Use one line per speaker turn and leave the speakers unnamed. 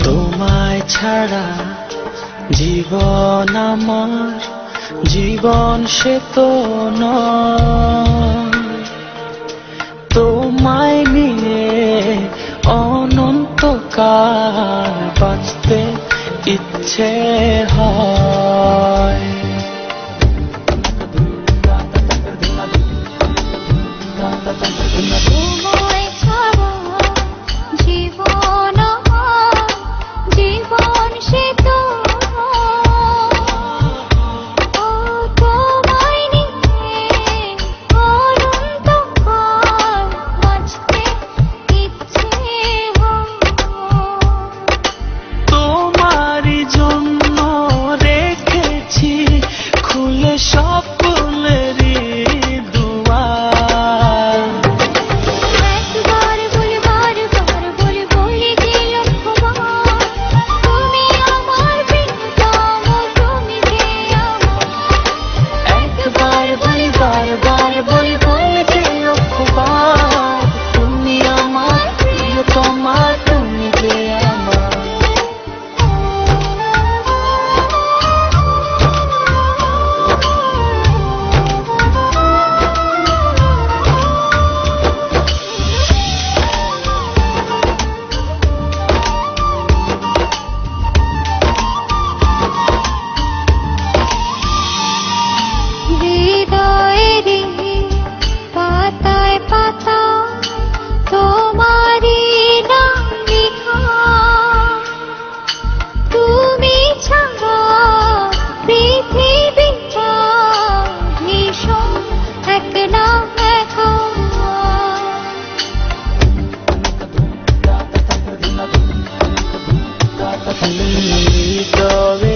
তোমায় ছাড়া জীবন আমার জীবন সে তো নয়। তোমায় নিয়ে অনন্তকাল বাঁচতে ইচ্ছে হয়।
তোমায় ছাড়া জীবন আমার জীবন সে তো তোমায় নিয়ে অনন্তকাল বাঁচতে ইচ্ছে হয়।
তোমারই জন্য রেখেছি খুলে স্বপ্নেরই দুয়ার।
একবার বলি বারবার বলি বলি যে লক্ষবার তুমি আমার প্রিয়তম তুমি যে আমার।
একবার বলি বারবার বলি বলি যে লক্ষবার তুমি আমার প্রিয়তমা তুমি যে আমার।
হৃদয়েরই পাতায় পাতায় তোমারই নাম লেখা। তুমি ছাড়া পৃথিবীটা ভীষণ একলা একা।
হৃদয়ে